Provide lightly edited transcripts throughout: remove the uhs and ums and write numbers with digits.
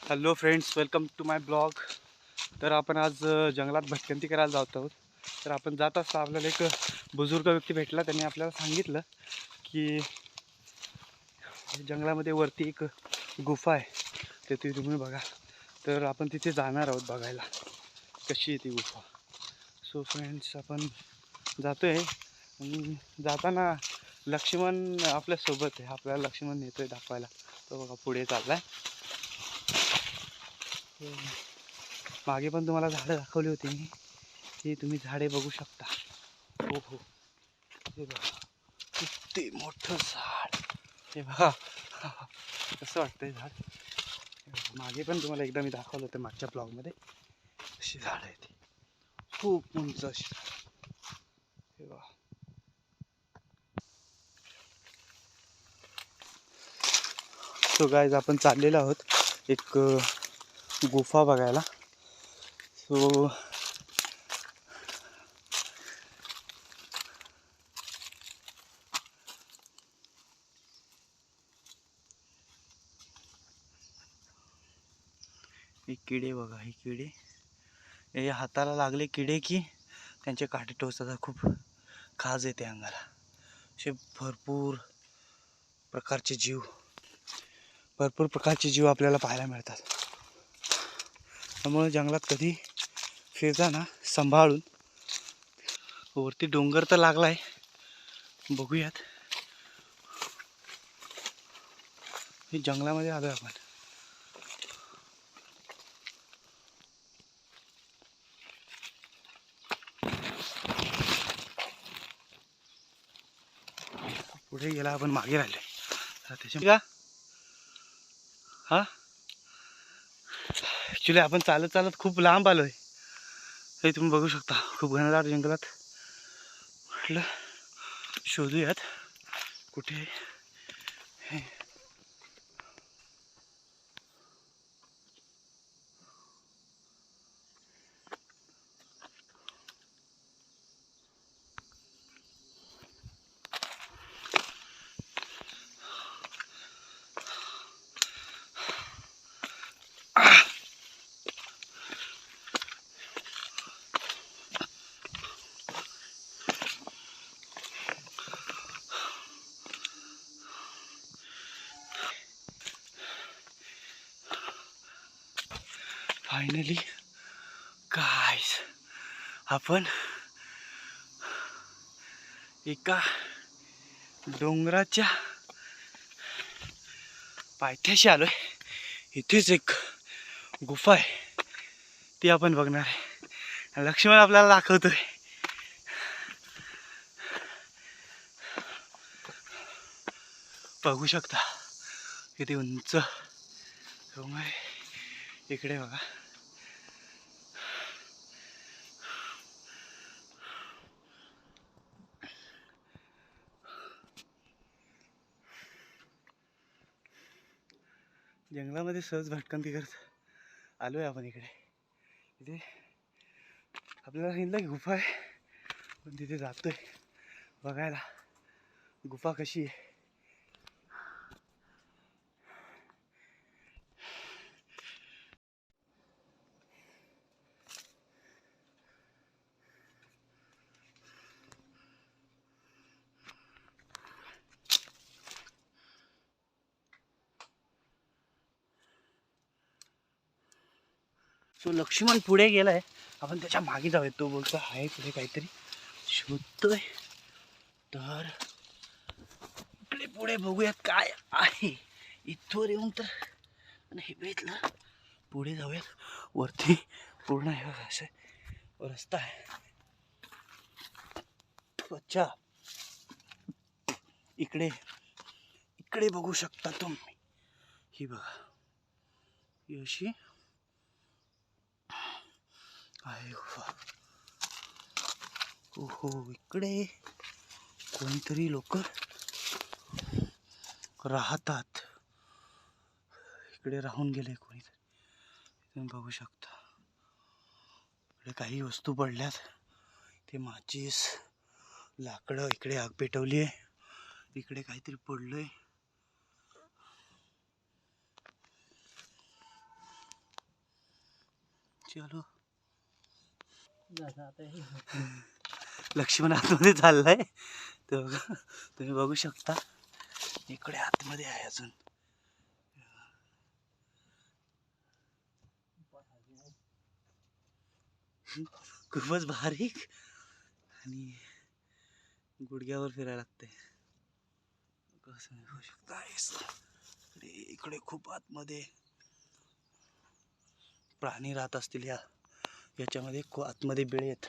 Hello friends, welcome to my blog. तर आपण आज जंगलात भटकंती करायला जात आहोत. तर आपण जात असता आपल्याला एक बुजुर्ग व्यक्ती भेटला. त्यांनी आपल्याला सांगितलं की जंगलामध्ये वरती एक गुफा आहे, तर ती तुम्ही बघा. तर आपण तिथे जाणार आहोत बघायला कशी आहे ती गुफा. सो फ्रेंड्स, आपण जातो आहे आणि जाताना लक्ष्मण आपल्यासोबत आहे. आपल्याला लक्ष्मण नेतो आहे दाखवायला. तो बघा पुढे चालला आहे. मागे पण तुम्हाला झाडं दाखवली होती मी, ही तुम्ही झाडे बघू शकता. हो हो, हे बघा किती मोठं झाड. हे बघा कसं वाटतंय झाड. मागे पण तुम्हाला एकदा मी दाखवलं होतं मागच्या ब्लॉगमध्ये. अशी झाड आहे ती, खूप उंच अशी. हे बघा. सो गाईज, आपण चाललेलो आहोत एक गुफा बघायला. सो हे किडे बघा, हे किडे हे हाताला लागले किडे की त्यांचे काटे टोचतात. खूप खाज येते अंगाला. असे भरपूर प्रकारचे जीव आपल्याला पाहायला मिळतात. त्यामुळे जंगलात कधी फिरताना सांभाळून. वरती डोंगर तर लागलाय, बघूयात. हे जंगलामध्ये आलोय आपण. पुढे गेला, आपण मागे राहिले त्याच्या का. हा, ॲक्च्युली आपण चालत चालत खूप लांब आलोय. हे तुम्ही बघू शकता, खूप घनदाट जंगलात. म्हटलं शोधूयात कुठे हे. फायनली गाईस, आपण एका डोंगराच्या पायथ्याशी आलोय. इथेच एक गुफा आहे, ती आपण बघणार आहे. लक्ष्मण आपल्याला दाखवतोय. बघू शकता किती उंच डोंगर आहे. इकडे बघा. जंगलामध्ये सहज भटकंती करत आलोय आपण इकडे. इथे आपल्याला सांगितलं की गुफा आहे, पण तिथे जातोय बघायला गुफा कशी आहे. तो लक्ष्मण पुढे गेलाय, आपण त्याच्या मागे जाऊया. तो बोलतो आहे पुढे काहीतरी शोधतोय. तर इकडे पुढे बघूयात काय आहे. इथवर येऊन तर नाही भेटलं. पुढे जाऊयात. वरती पूर्ण हे असं रस्ता आहे. अच्छा, इकडे इकडे बघू शकता तुम्ही. ही बघा, ही अशी आहे गुफा. ओहो, इकडे कोणतरी लोक राहतात. इकडे राहून गेले कोणीतरी. तुम्ही बघू शकता इकडे काही वस्तू पडल्यात. ते माचीस, लाकडं. इकडे आग पेटवली आहे. इकडे काहीतरी पडलंय. कशी आलो. लक्ष्मण आतमध्ये चाललाय तर तुम्ही बघू शकता. इकडे आतमध्ये आहे अजून. खूपच बारीक आणि गुडघ्यावर फिरायला लागते. कसं बघू शकता. इकडे खूप आतमध्ये प्राणी राहत असतील. याच्यामध्ये आतमध्ये बिळे आहेत.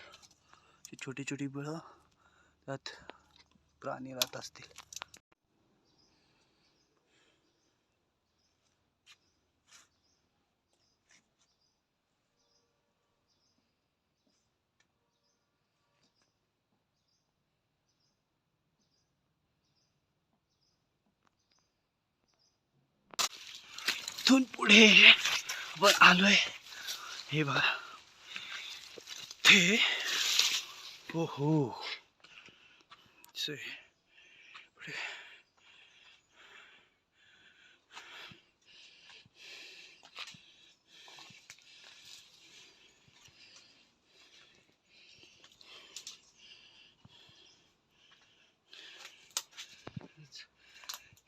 छोटी छोटी बिळं, त्यात प्राणी राहत असतील. इथून पुढे आपण आलोय. हे बघा ते. हो हो पुढे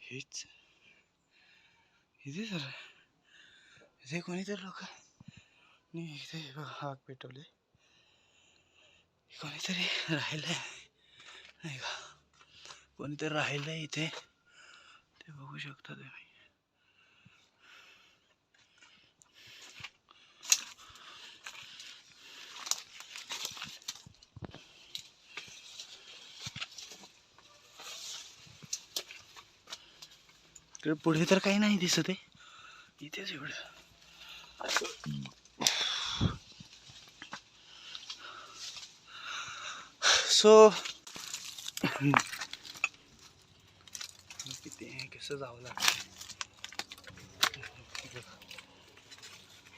हेच इथे सर इथे कोणीतरी लोक इथे आग पेटवले. कोणीतरी राहिलंय नाही का. कोणीतरी राहिलंय इथे ते बघू शकता तुम्ही. तर पुढे तर काही नाही दिसत आहे. इथेच एवढं. सो किती कसं जावं लागतं.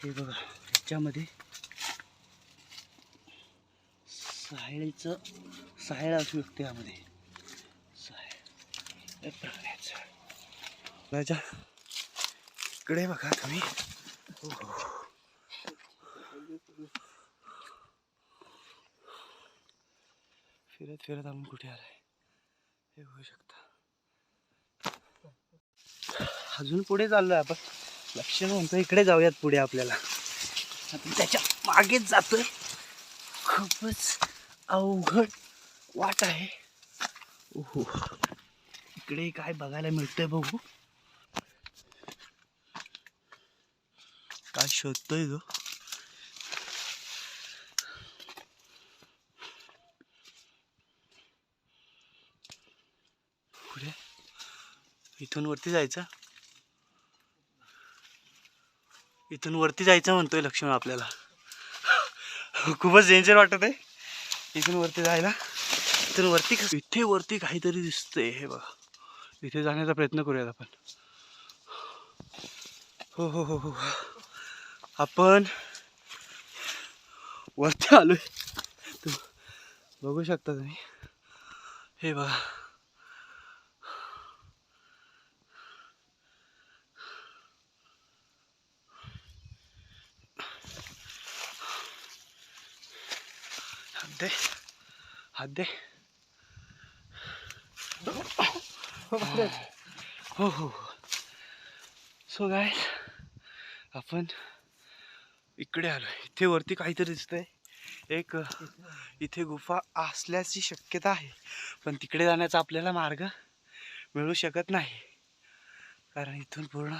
हे बघा ह्याच्यामध्ये सायळ असू शकते. यामध्ये सायळ प्राण्याचं इकडे बघा तुम्ही. फिरत फिरत आपण कुठे आलाय हे बघू शकता. अजून पुढे चाललोय आपण. लक्ष्मण म्हणतो इकडे जाऊयात पुढे. आपल्याला आपण त्याच्या मागेच जातोय. खूपच अवघड वाट आहे. ओहो इकडे काय बघायला मिळतंय बघू. काय शोधतोय तो. पुढे इथून वरती जायचं. इथून वरती जायचं म्हणतोय लक्ष्मण आपल्याला. खूपच डेंजर वाटत आहे इथून वरती जायला. इथून वरती इथे वरती काहीतरी दिसतंय. हे बघा इथे जाण्याचा प्रयत्न करूयात आपण. हो हो हो हो आपण वरती आलोय. बघू शकता तुम्ही. हे बघा हात दे. हो हो. सो गाइस आपण इकडे आलोय. इथे वरती काहीतरी दिसतंय. एक इथे गुफा असल्याची शक्यता आहे. पण तिकडे जाण्याचा आपल्याला मार्ग मिळू शकत नाही. कारण इथून पूर्ण